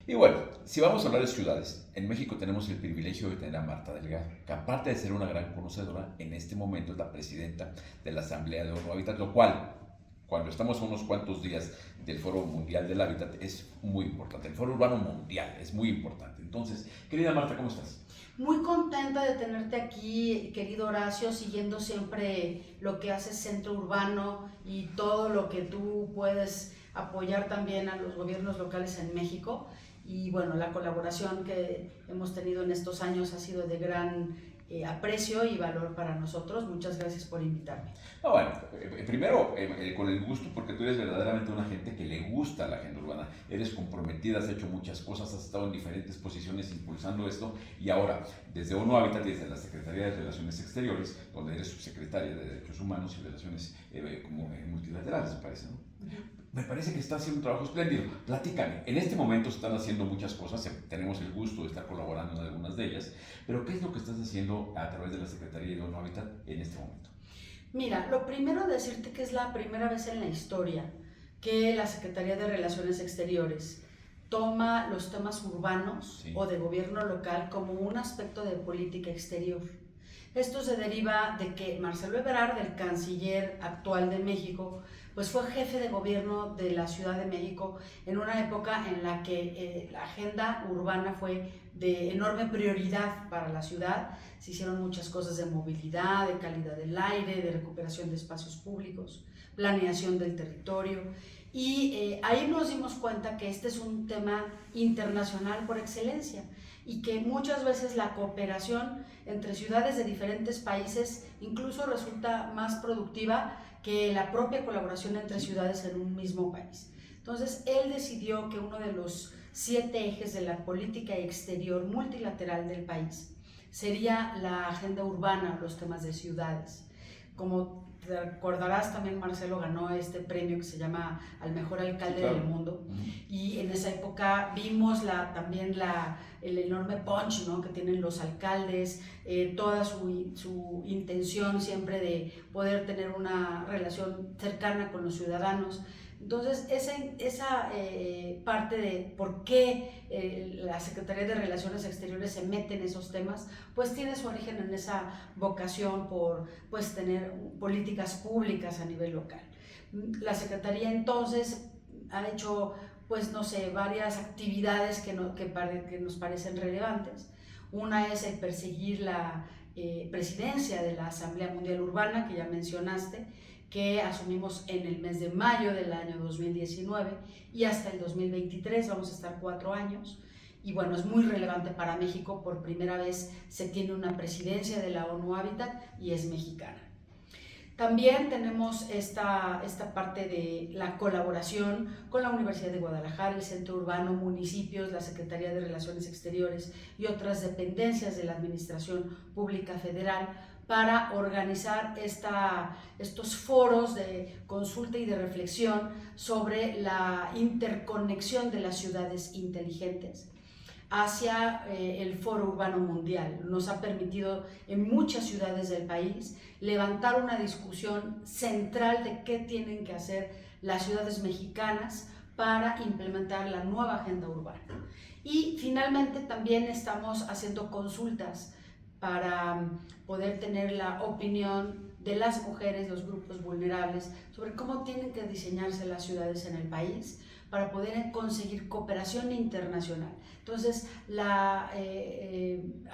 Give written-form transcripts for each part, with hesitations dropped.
Y bueno, si vamos a hablar de ciudades, en México tenemos el privilegio de tener a Marta Delgado, que aparte de ser una gran conocedora, en este momento es la presidenta de la Asamblea de ONU Hábitat, lo cual, cuando estamos a unos cuantos días del Foro Mundial del Hábitat, es muy importante. El Foro Urbano Mundial es muy importante. Entonces, querida Marta, ¿cómo estás? Muy contenta de tenerte aquí, querido Horacio, siguiendo siempre lo que hace Centro Urbano y todo lo que tú puedes apoyar también a los gobiernos locales en México. Y bueno, la colaboración que hemos tenido en estos años ha sido de gran aprecio y valor para nosotros. Muchas gracias por invitarme. No, bueno, primero con el gusto, porque tú eres verdaderamente una gente que le gusta la agenda urbana, eres comprometida, has hecho muchas cosas, has estado en diferentes posiciones impulsando esto, y ahora, desde ONU Habitat y desde la Secretaría de Relaciones Exteriores, donde eres subsecretaria de Derechos Humanos y Relaciones multilaterales, me parece, ¿no? Me parece que está haciendo un trabajo espléndido. Platícame, en este momento se están haciendo muchas cosas, tenemos el gusto de estar colaborando en algunas de ellas, pero ¿qué es lo que estás haciendo a través de la Secretaría de ONU Habitat en este momento? Mira, lo primero decirte que es la primera vez en la historia que la Secretaría de Relaciones Exteriores toma los temas urbanos Sí. o de gobierno local como un aspecto de política exterior. Esto se deriva de que Marcelo Ebrard, el canciller actual de México, pues fue jefe de gobierno de la Ciudad de México en una época en la que la agenda urbana fue de enorme prioridad para la ciudad. Se hicieron muchas cosas de movilidad, de calidad del aire, de recuperación de espacios públicos, planeación del territorio. Y ahí nos dimos cuenta que este es un tema internacional por excelencia y que muchas veces la cooperación entre ciudades de diferentes países incluso resulta más productiva que la propia colaboración entre ciudades en un mismo país. Entonces, él decidió que uno de los 7 ejes de la política exterior multilateral del país sería la agenda urbana, los temas de ciudades. Como te recordarás, también Marcelo ganó este premio que se llama al mejor alcalde, sí, claro, del mundo, y en esa época vimos también el enorme punch, ¿no?, que tienen los alcaldes, toda su intención siempre de poder tener una relación cercana con los ciudadanos. Entonces, esa parte de por qué la Secretaría de Relaciones Exteriores se mete en esos temas, pues tiene su origen en esa vocación por pues, tener políticas públicas a nivel local. La Secretaría entonces ha hecho, pues no sé, varias actividades que nos parecen relevantes. Una es el perseguir la presidencia de la Asamblea Mundial Urbana, que ya mencionaste, que asumimos en el mes de mayo del año 2019 y hasta el 2023, vamos a estar 4 años. Y bueno, es muy relevante para México, por primera vez se tiene una presidencia de la ONU Habitat y es mexicana. También tenemos esta parte de la colaboración con la Universidad de Guadalajara, el Centro Urbano, municipios, la Secretaría de Relaciones Exteriores y otras dependencias de la Administración Pública Federal para organizar estos foros de consulta y de reflexión sobre la interconexión de las ciudades inteligentes hacia el Foro Urbano Mundial. Nos ha permitido en muchas ciudades del país levantar una discusión central de qué tienen que hacer las ciudades mexicanas para implementar la nueva agenda urbana. Y finalmente también estamos haciendo consultas para poder tener la opinión de las mujeres, los grupos vulnerables, sobre cómo tienen que diseñarse las ciudades en el país para poder conseguir cooperación internacional. Entonces, la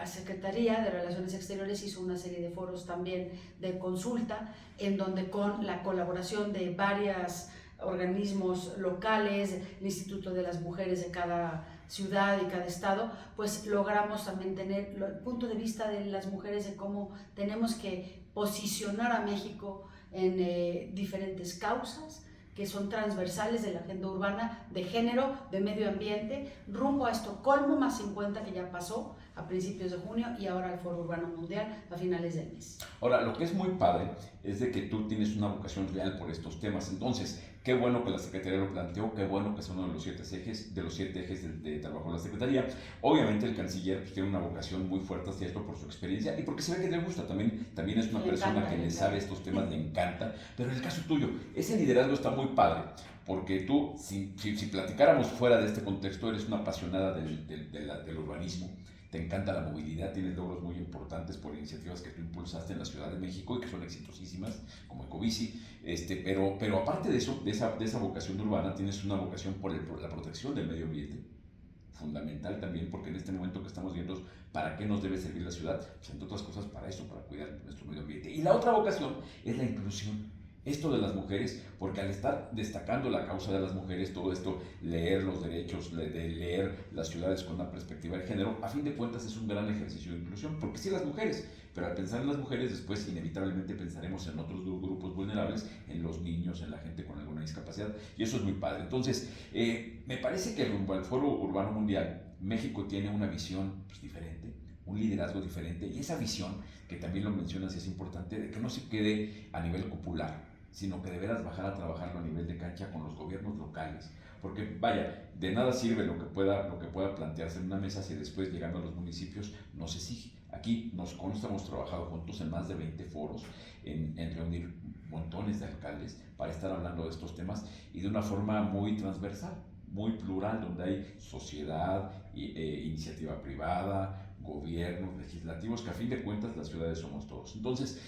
Secretaría de Relaciones Exteriores hizo una serie de foros también de consulta, en donde con la colaboración de varios organismos locales, el Instituto de las Mujeres de cada ciudad y cada estado, pues logramos también tener el punto de vista de las mujeres de cómo tenemos que posicionar a México en diferentes causas que son transversales de la agenda urbana, de género, de medio ambiente, rumbo a Estocolmo más 50, que ya pasó a principios de junio, y ahora al Foro Urbano Mundial a finales del mes. Ahora, lo que es muy padre es de que tú tienes una vocación real por estos temas. Entonces, qué bueno que la Secretaría lo planteó, qué bueno que es uno de los 7 ejes de trabajo de la Secretaría. Obviamente el canciller pues, tiene una vocación muy fuerte hacia esto por su experiencia y porque se ve que le gusta. También es una persona que le sabe estos temas, le encanta. Pero en el caso tuyo, ese liderazgo está muy padre, porque tú, si platicáramos fuera de este contexto, eres una apasionada del urbanismo, te encanta la movilidad, tienes logros muy importantes por iniciativas que tú impulsaste en la Ciudad de México y que son exitosísimas, como Ecobici, pero aparte de eso, de esa vocación urbana, tienes una vocación por la protección del medio ambiente, fundamental también, porque en este momento que estamos viendo para qué nos debe servir la ciudad, pues entre otras cosas para eso, para cuidar nuestro medio ambiente. Y la otra vocación es la inclusión. Esto de las mujeres, porque al estar destacando la causa de las mujeres, todo esto, leer los derechos, de leer las ciudades con una perspectiva de género, a fin de cuentas es un gran ejercicio de inclusión, porque sí las mujeres, pero al pensar en las mujeres después inevitablemente pensaremos en otros grupos vulnerables, en los niños, en la gente con alguna discapacidad, y eso es muy padre. Entonces, me parece que rumbo al Foro Urbano Mundial, México tiene una visión pues, diferente, un liderazgo diferente, y esa visión, que también lo mencionas y es importante, de que no se quede a nivel popular, sino que deberás bajar a trabajarlo a nivel de cancha con los gobiernos locales, porque vaya, de nada sirve lo que pueda plantearse en una mesa si después llegando a los municipios no se sigue. Aquí nos consta, hemos trabajado juntos en más de 20 foros, en reunir montones de alcaldes para estar hablando de estos temas y de una forma muy transversal, muy plural, donde hay sociedad, iniciativa privada, gobiernos, legislativos, que a fin de cuentas las ciudades somos todos. Entonces,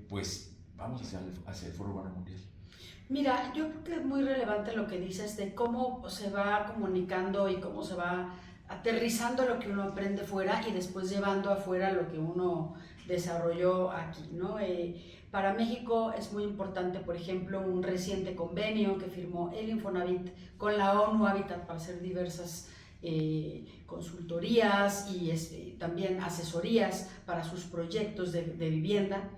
pues vamos hacia el Foro Urbano Mundial. Mira, yo creo que es muy relevante lo que dices de cómo se va comunicando y cómo se va aterrizando lo que uno aprende fuera y después llevando afuera lo que uno desarrolló aquí, ¿no? Para México es muy importante, por ejemplo, un reciente convenio que firmó el Infonavit con la ONU Habitat para hacer diversas consultorías y también asesorías para sus proyectos de vivienda.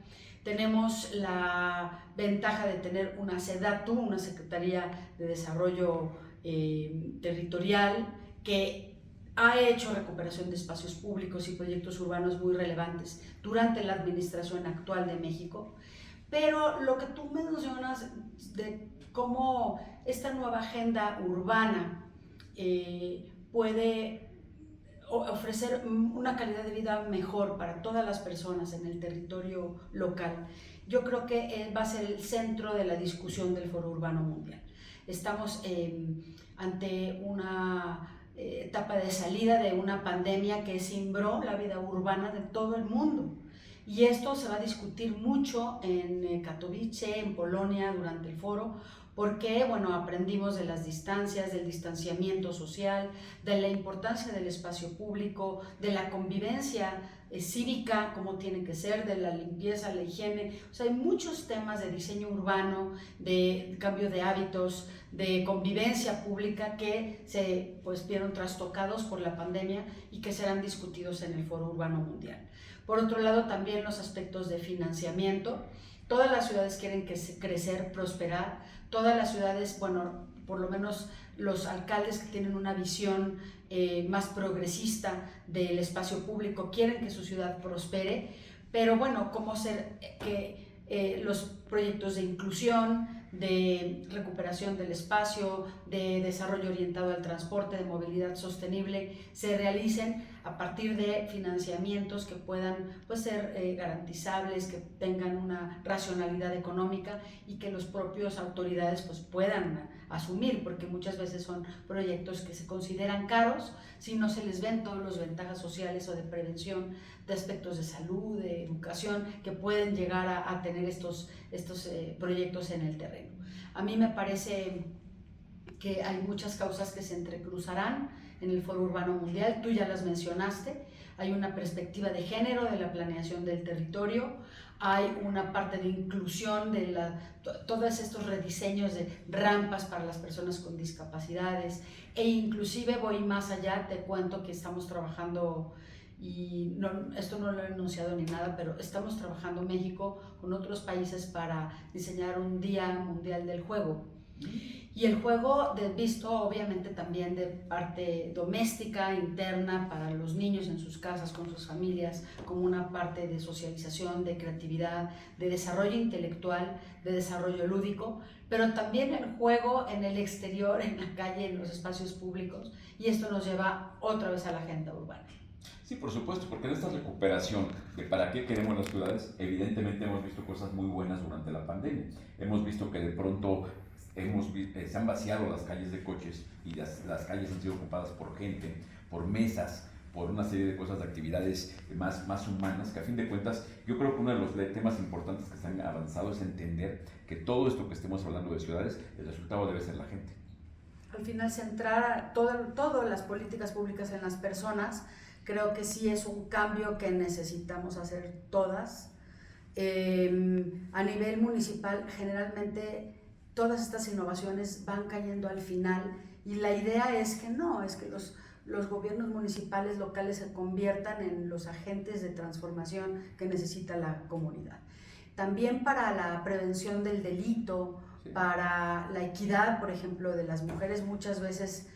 Tenemos la ventaja de tener una SEDATU, una Secretaría de Desarrollo Territorial, que ha hecho recuperación de espacios públicos y proyectos urbanos muy relevantes durante la administración actual de México. Pero lo que tú mencionas de cómo esta nueva agenda urbana puede ofrecer una calidad de vida mejor para todas las personas en el territorio local, yo creo que va a ser el centro de la discusión del Foro Urbano Mundial. Estamos ante una etapa de salida de una pandemia que cimbró la vida urbana de todo el mundo. Y esto se va a discutir mucho en Katowice, en Polonia, durante el foro, porque bueno, aprendimos de las distancias, del distanciamiento social, de la importancia del espacio público, de la convivencia cívica, como tiene que ser, de la limpieza, la higiene. O sea, hay muchos temas de diseño urbano, de cambio de hábitos, de convivencia pública que se vieron trastocados por la pandemia y que serán discutidos en el Foro Urbano Mundial. Por otro lado, también los aspectos de financiamiento. Todas las ciudades quieren crecer, prosperar. Todas las ciudades, bueno, por lo menos los alcaldes que tienen una visión más progresista del espacio público quieren que su ciudad prospere, pero bueno, cómo hacer que los proyectos de inclusión, de recuperación del espacio, de desarrollo orientado al transporte, de movilidad sostenible, se realicen a partir de financiamientos que puedan ser garantizables, que tengan una racionalidad económica y que los propios autoridades puedan asumir, porque muchas veces son proyectos que se consideran caros si no se les ven todas las ventajas sociales o de prevención, de aspectos de salud, de educación, que pueden llegar a tener estos proyectos en el terreno. A mí me parece que hay muchas causas que se entrecruzarán en el Foro Urbano Mundial, tú ya las mencionaste. Hay una perspectiva de género de la planeación del territorio, hay una parte de inclusión de todos estos rediseños de rampas para las personas con discapacidades, e inclusive voy más allá, te cuento que estamos trabajando, y esto no lo he anunciado ni nada, pero estamos trabajando México con otros países para diseñar un Día Mundial del Juego. Y el juego visto obviamente también de parte doméstica, interna, para los niños en sus casas, con sus familias, como una parte de socialización, de creatividad, de desarrollo intelectual, de desarrollo lúdico, pero también el juego en el exterior, en la calle, en los espacios públicos, y esto nos lleva otra vez a la agenda urbana. Sí, por supuesto, porque en esta recuperación de para qué queremos las ciudades, evidentemente hemos visto cosas muy buenas durante la pandemia. Hemos visto que de pronto se han vaciado las calles de coches y las calles han sido ocupadas por gente, por mesas, por una serie de cosas, de actividades más humanas, que a fin de cuentas yo creo que uno de los temas importantes que se han avanzado es entender que todo esto que estemos hablando de ciudades, el resultado debe ser la gente. Al final centrar todas las políticas públicas en las personas, creo que sí es un cambio que necesitamos hacer todas. A nivel municipal, generalmente todas estas innovaciones van cayendo al final y la idea es que los gobiernos municipales locales se conviertan en los agentes de transformación que necesita la comunidad. También para la prevención del delito, sí, para la equidad, por ejemplo, de las mujeres, muchas veces,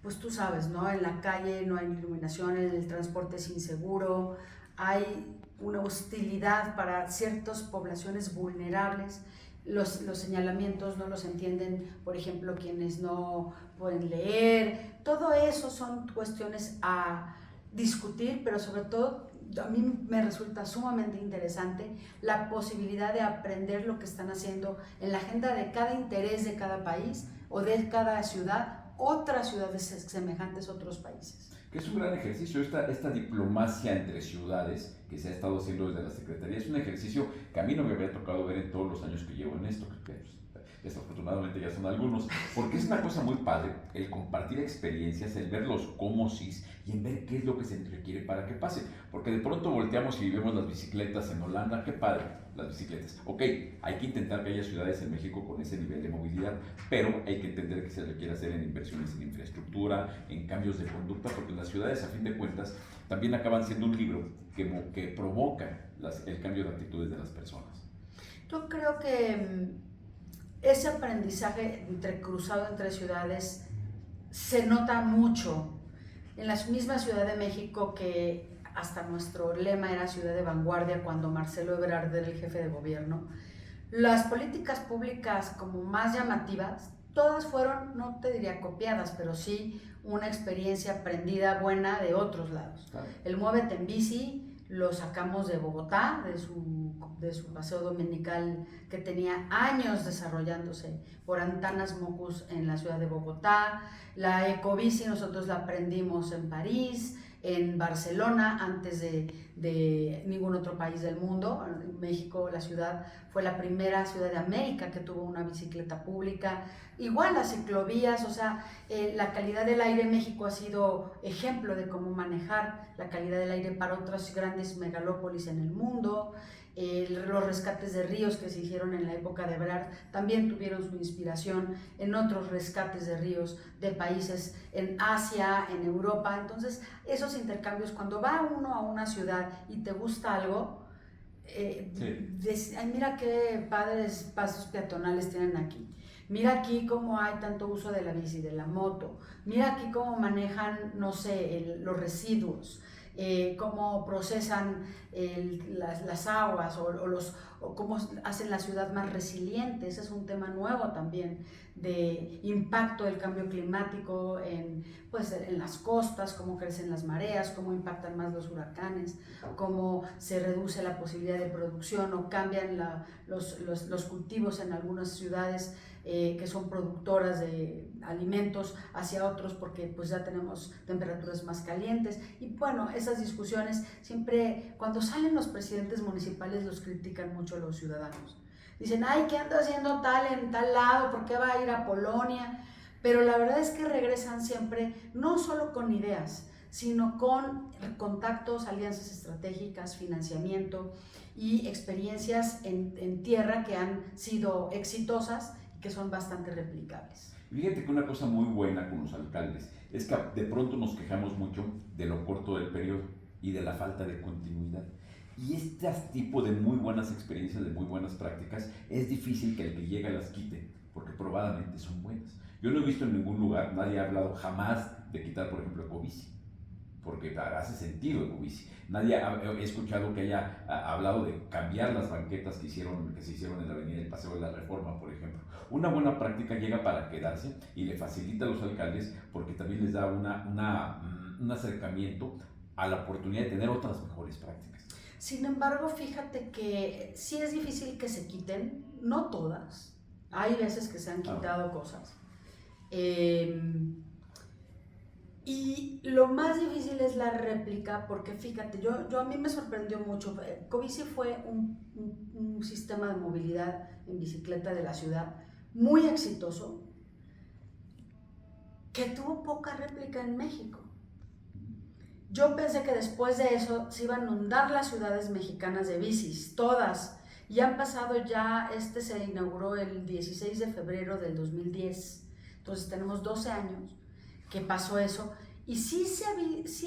pues tú sabes, ¿no? En la calle no hay iluminación, el transporte es inseguro, hay una hostilidad para ciertas poblaciones vulnerables. Los señalamientos no los entienden, por ejemplo, quienes no pueden leer. Todo eso son cuestiones a discutir, pero sobre todo a mí me resulta sumamente interesante la posibilidad de aprender lo que están haciendo en la agenda de cada interés de cada país o de cada ciudad, otras ciudades semejantes a otros países. Que es un gran ejercicio, esta diplomacia entre ciudades que se ha estado haciendo desde la Secretaría, es un ejercicio que a mí no me había tocado ver en todos los años que llevo en esto, que desafortunadamente ya son algunos, porque es una cosa muy padre el compartir experiencias, el ver los cómo sí y en ver qué es lo que se requiere para que pase, porque de pronto volteamos y vemos las bicicletas en Holanda, qué padre, las bicicletas. Ok, hay que intentar que haya ciudades en México con ese nivel de movilidad, pero hay que entender que se requiere hacer en inversiones en infraestructura, en cambios de conducta, porque las ciudades, a fin de cuentas, también acaban siendo un libro que provoca el cambio de actitudes de las personas. Yo creo que ese aprendizaje cruzado entre ciudades se nota mucho en la misma Ciudad de México, que hasta nuestro lema era ciudad de vanguardia cuando Marcelo Ebrard era el jefe de gobierno. Las políticas públicas como más llamativas, todas fueron, no te diría copiadas, pero sí una experiencia aprendida buena de otros lados. Claro. El Muévete en Bici lo sacamos de Bogotá, de su paseo dominical que tenía años desarrollándose por Antanas Mocus en la ciudad de Bogotá. La ecobici nosotros la aprendimos en París, en Barcelona, antes de ningún otro país del mundo. México, la ciudad, fue la primera ciudad de América que tuvo una bicicleta pública. Igual las ciclovías, o sea, la calidad del aire en México ha sido ejemplo de cómo manejar la calidad del aire para otras grandes megalópolis en el mundo. Los rescates de ríos que se hicieron en la época de Ebrard también tuvieron su inspiración en otros rescates de ríos de países en Asia, en Europa. Entonces, esos intercambios, cuando va uno a una ciudad y te gusta algo, sí, ay, mira qué padres pasos peatonales tienen aquí. Mira aquí cómo hay tanto uso de la bici, de la moto. Mira aquí cómo manejan, no sé, los residuos. Cómo procesan las aguas o cómo hacen la ciudad más resiliente. Ese es un tema nuevo también de impacto del cambio climático en las costas, cómo crecen las mareas, cómo impactan más los huracanes, cómo se reduce la posibilidad de producción o cambian los cultivos en algunas ciudades que son productoras de alimentos hacia otros porque pues ya tenemos temperaturas más calientes. Y bueno, esas discusiones siempre, cuando salen los presidentes municipales, los critican mucho los ciudadanos. Dicen, ay, ¿qué anda haciendo tal en tal lado? ¿Por qué va a ir a Polonia? Pero la verdad es que regresan siempre, no solo con ideas, sino con contactos, alianzas estratégicas, financiamiento y experiencias en tierra que han sido exitosas, que son bastante replicables. Fíjate que una cosa muy buena con los alcaldes es que de pronto nos quejamos mucho de lo corto del periodo y de la falta de continuidad. Y este tipo de muy buenas experiencias, de muy buenas prácticas, es difícil que el que llega las quite, porque probadamente son buenas. Yo no he visto en ningún lugar, nadie ha hablado jamás de quitar, por ejemplo, ecobici, porque hace sentido ecobici. Nadie he escuchado que haya hablado de cambiar las banquetas que se hicieron en la Avenida del Paseo de la Reforma, por ejemplo. Una buena práctica llega para quedarse y le facilita a los alcaldes porque también les da un acercamiento a la oportunidad de tener otras mejores prácticas. Sin embargo, fíjate que sí es difícil que se quiten, no todas. Hay veces que se han quitado cosas. Y lo más difícil es la réplica, porque fíjate, yo a mí me sorprendió mucho. Covici fue un sistema de movilidad en bicicleta de la ciudad muy exitoso, que tuvo poca réplica en México. Yo pensé que después de eso se iban a inundar las ciudades mexicanas de bicis, todas. Y han pasado ya, se inauguró el 16 de febrero del 2010, entonces tenemos 12 años que pasó eso. Y sí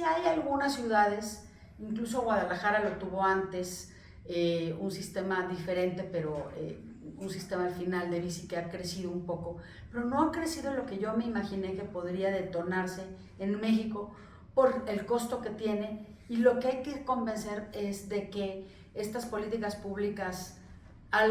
hay algunas ciudades, incluso Guadalajara lo tuvo antes, un sistema diferente, pero un sistema al final de bici que ha crecido un poco, pero no ha crecido lo que yo me imaginé que podría detonarse en México por el costo que tiene. Y lo que hay que convencer es de que estas políticas públicas a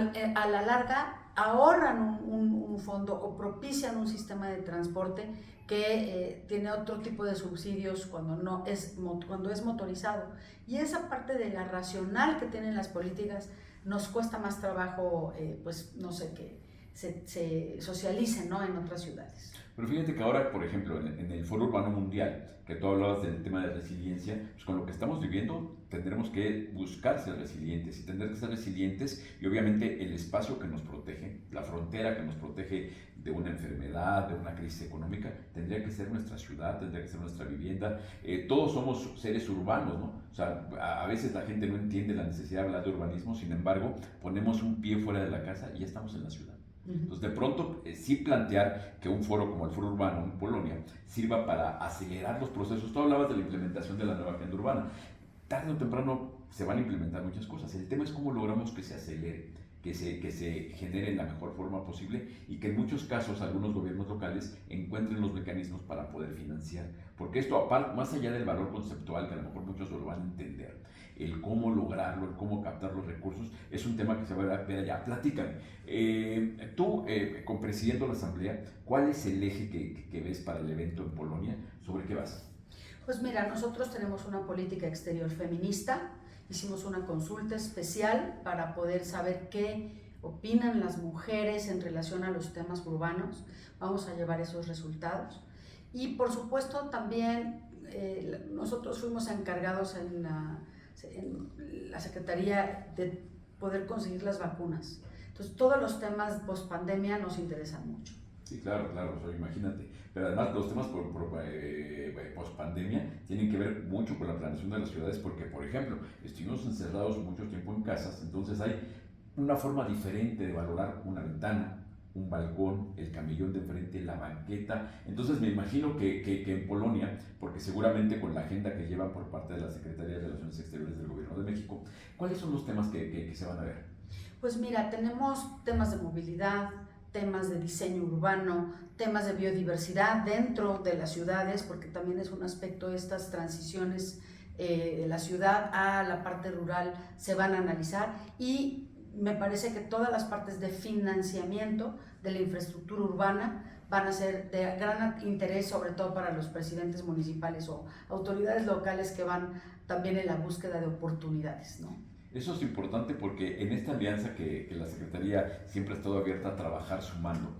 la larga ahorran un fondo o propician un sistema de transporte que tiene otro tipo de subsidios cuando es motorizado. Y esa parte de la racional que tienen las políticas nos cuesta más trabajo, que se socialicen, ¿no?, en otras ciudades. Pero fíjate que ahora, por ejemplo, en el Foro Urbano Mundial, que tú hablabas del tema de resiliencia, pues con lo que estamos viviendo tendremos que buscar ser resilientes y tendremos que ser resilientes, y obviamente el espacio que nos protege, la frontera que nos protege de una enfermedad, de una crisis económica, tendría que ser nuestra ciudad, tendría que ser nuestra vivienda. Todos somos seres urbanos, ¿no? O sea, a veces la gente no entiende la necesidad de hablar de urbanismo, sin embargo, ponemos un pie fuera de la casa y ya estamos en la ciudad. Entonces, de pronto, sí plantear que un foro como el Foro Urbano en Polonia sirva para acelerar los procesos. Tú hablabas de la implementación de la nueva agenda urbana. Tarde o temprano se van a implementar muchas cosas. El tema es cómo logramos que se acelere, que se genere en la mejor forma posible, y que en muchos casos algunos gobiernos locales encuentren los mecanismos para poder financiar. Porque esto, aparte, más allá del valor conceptual, que a lo mejor muchos lo van a entender, el cómo lograrlo, el cómo captar los recursos, es un tema que se va a ver allá. Platícame, tú, presidiendo la asamblea, ¿cuál es el eje que ves para el evento en Polonia? ¿Sobre qué vas? Pues mira, nosotros tenemos una política exterior feminista. Hicimos una consulta especial para poder saber qué opinan las mujeres en relación a los temas urbanos. Vamos a llevar esos resultados. Y por supuesto también nosotros fuimos encargados en la Secretaría de poder conseguir las vacunas. Entonces todos los temas post-pandemia nos interesan mucho. Sí, claro, o sea, imagínate. Pero además los temas post-pandemia tienen que ver mucho con la planeación de las ciudades, porque, por ejemplo, estuvimos encerrados mucho tiempo en casas, entonces hay una forma diferente de valorar una ventana, un balcón, el camellón de enfrente, la banqueta. Entonces me imagino que en Polonia, porque seguramente con la agenda que llevan por parte de la Secretaría de Relaciones Exteriores del Gobierno de México, ¿cuáles son los temas que se van a ver? Pues mira, tenemos temas de movilidad, temas de diseño urbano, temas de biodiversidad dentro de las ciudades, porque también es un aspecto, estas transiciones de la ciudad a la parte rural se van a analizar, y me parece que todas las partes de financiamiento de la infraestructura urbana van a ser de gran interés, sobre todo para los presidentes municipales o autoridades locales que van también en la búsqueda de oportunidades, ¿no? Eso es importante, porque en esta alianza que la Secretaría siempre ha estado abierta a trabajar sumando,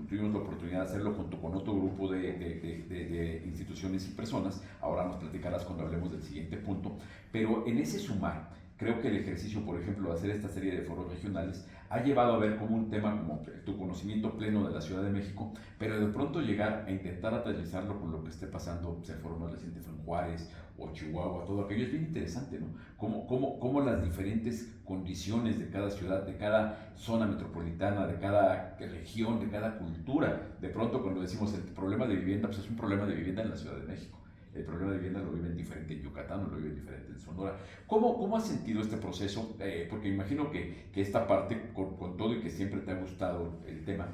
tuvimos la oportunidad de hacerlo junto con otro grupo de instituciones y personas. Ahora nos platicarás cuando hablemos del siguiente punto, pero en ese sumar, creo que el ejercicio, por ejemplo, de hacer esta serie de foros regionales ha llevado a ver como un tema como tu conocimiento pleno de la Ciudad de México, pero de pronto llegar a intentar aterrizarlo con lo que esté pasando. El foro más reciente fue en Juárez o Chihuahua, todo aquello es bien interesante, ¿no? Cómo las diferentes condiciones de cada ciudad, de cada zona metropolitana, de cada región, de cada cultura, de pronto cuando decimos el problema de vivienda, pues es un problema de vivienda en la Ciudad de México. El problema de vivienda lo viven diferente en Yucatán, o lo viven diferente en Sonora. ¿Cómo has sentido este proceso? Porque imagino que esta parte, con todo y que siempre te ha gustado el tema,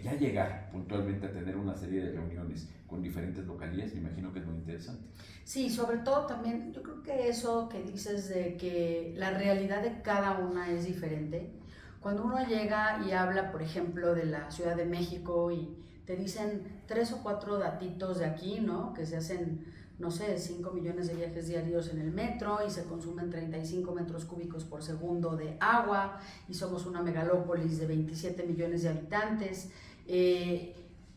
ya llegar puntualmente a tener una serie de reuniones con diferentes localías, me imagino que es muy interesante. Sí, sobre todo también, yo creo que eso que dices de que la realidad de cada una es diferente. Cuando uno llega y habla, por ejemplo, de la Ciudad de México y te dicen 3 o 4 datitos de aquí, ¿no?, que se hacen no sé, 5 millones de viajes diarios en el metro y se consumen 35 metros cúbicos por segundo de agua y somos una megalópolis de 27 millones de habitantes.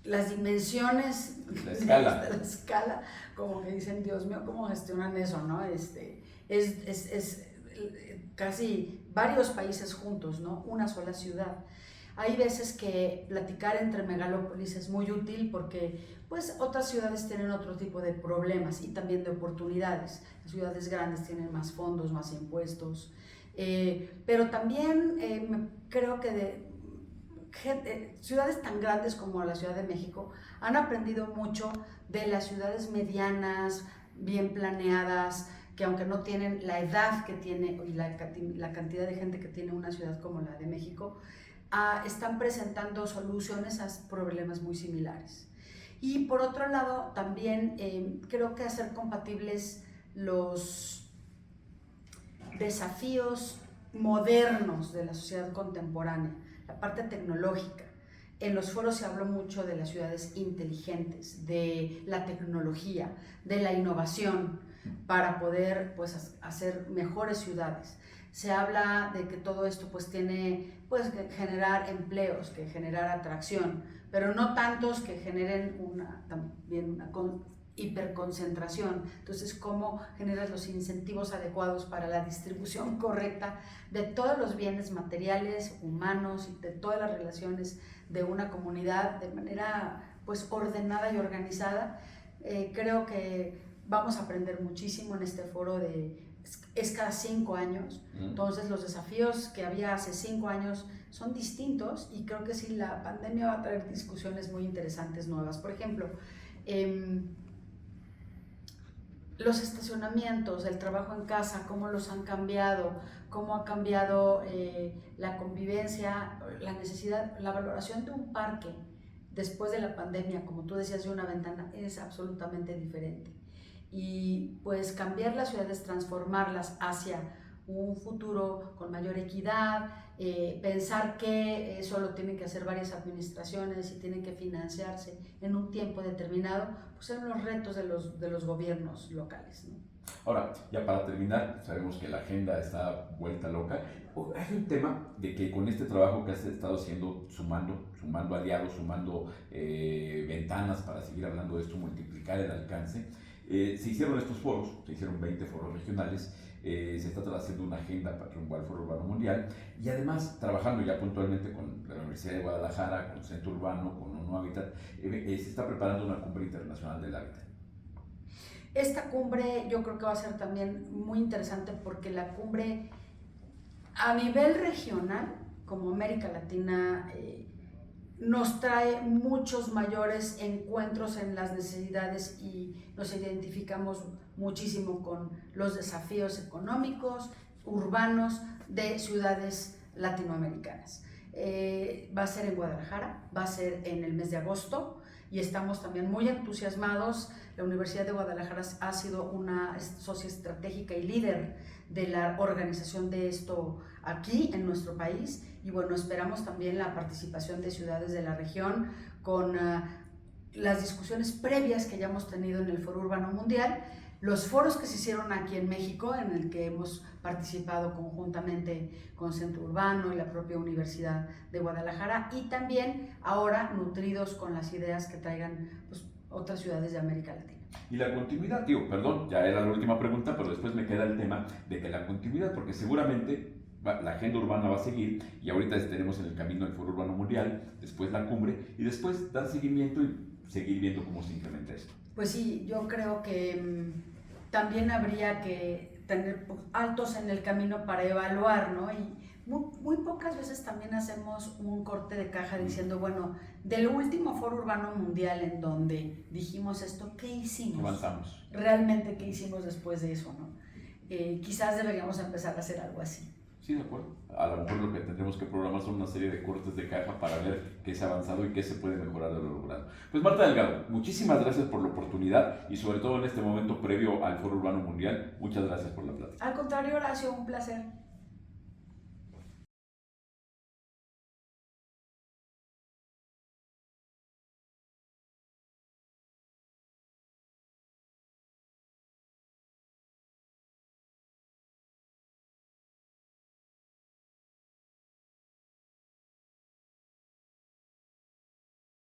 Las dimensiones La de la escala, como que dicen, Dios mío, ¿cómo gestionan eso, no? Es casi varios países juntos, ¿no? Una sola ciudad. Hay veces que platicar entre megalópolis es muy útil porque pues otras ciudades tienen otro tipo de problemas y también de oportunidades. Las ciudades grandes tienen más fondos, más impuestos, pero también creo que ciudades tan grandes como la Ciudad de México han aprendido mucho de las ciudades medianas, bien planeadas, que aunque no tienen la edad que tiene y la cantidad de gente que tiene una ciudad como la de México, están presentando soluciones a problemas muy similares. Y por otro lado, también creo que hacer compatibles los desafíos modernos de la sociedad contemporánea, la parte tecnológica. En los foros se habló mucho de las ciudades inteligentes, de la tecnología, de la innovación para poder pues, hacer mejores ciudades. Se habla de que todo esto pues, tiene pues, que generar empleos, que generar atracción, pero no tantos que generen también una hiperconcentración. Entonces, ¿cómo generas los incentivos adecuados para la distribución correcta de todos los bienes materiales, humanos y de todas las relaciones de una comunidad de manera pues, ordenada y organizada? Creo que vamos a aprender muchísimo en este foro es cada 5 años, entonces los desafíos que había hace 5 años son distintos y creo que sí, la pandemia va a traer discusiones muy interesantes nuevas. Por ejemplo, los estacionamientos, el trabajo en casa, cómo los han cambiado, cómo ha cambiado la convivencia, la necesidad, la valoración de un parque después de la pandemia, como tú decías, de una ventana, es absolutamente diferente. Y pues cambiar las ciudades, transformarlas hacia un futuro con mayor equidad, pensar que eso lo tienen que hacer varias administraciones y tienen que financiarse en un tiempo determinado, pues son los retos de los gobiernos locales, ¿no? Ahora, ya para terminar, sabemos que la agenda está vuelta loca. Hay un tema de que con este trabajo que has estado haciendo, sumando aliados, sumando ventanas para seguir hablando de esto, multiplicar el alcance, se hicieron estos foros, se hicieron 20 foros regionales, se está haciendo una agenda para rumbo al Foro Urbano Mundial y además trabajando ya puntualmente con la Universidad de Guadalajara, con Centro Urbano, con ONU Hábitat, se está preparando una cumbre internacional del hábitat. Esta cumbre yo creo que va a ser también muy interesante porque la cumbre a nivel regional, como América Latina, nos trae muchos mayores encuentros en las necesidades y nos identificamos muchísimo con los desafíos económicos, urbanos de ciudades latinoamericanas. Va a ser en Guadalajara, va a ser en el mes de agosto y estamos también muy entusiasmados. La Universidad de Guadalajara ha sido una socia estratégica y líder de la organización de esto aquí en nuestro país y bueno, esperamos también la participación de ciudades de la región con las discusiones previas que ya hemos tenido en el Foro Urbano Mundial, los foros que se hicieron aquí en México, en el que hemos participado conjuntamente con Centro Urbano y la propia Universidad de Guadalajara y también ahora nutridos con las ideas que traigan pues, otras ciudades de América Latina. Y la continuidad, perdón, ya era la última pregunta, pero después me queda el tema de que la continuidad, porque seguramente la agenda urbana va a seguir y ahorita tenemos en el camino el Foro Urbano Mundial, después la cumbre y después dar seguimiento y seguir viendo cómo se incrementa esto. Pues sí, yo creo que también habría que tener altos en el camino para evaluar, ¿no? Y muy pocas veces también hacemos un corte de caja diciendo, bueno, del último Foro Urbano Mundial en donde dijimos esto, ¿qué hicimos? Avanzamos. Realmente, ¿qué hicimos después de eso, no? Quizás deberíamos empezar a hacer algo así. Sí, de acuerdo. A lo mejor lo que tendremos que programar son una serie de cortes de caja para ver qué se ha avanzado y qué se puede mejorar de lo logrado. Pues Marta Delgado, muchísimas gracias por la oportunidad y sobre todo en este momento previo al Foro Urbano Mundial, muchas gracias por la plática. Al contrario, Horacio, un placer.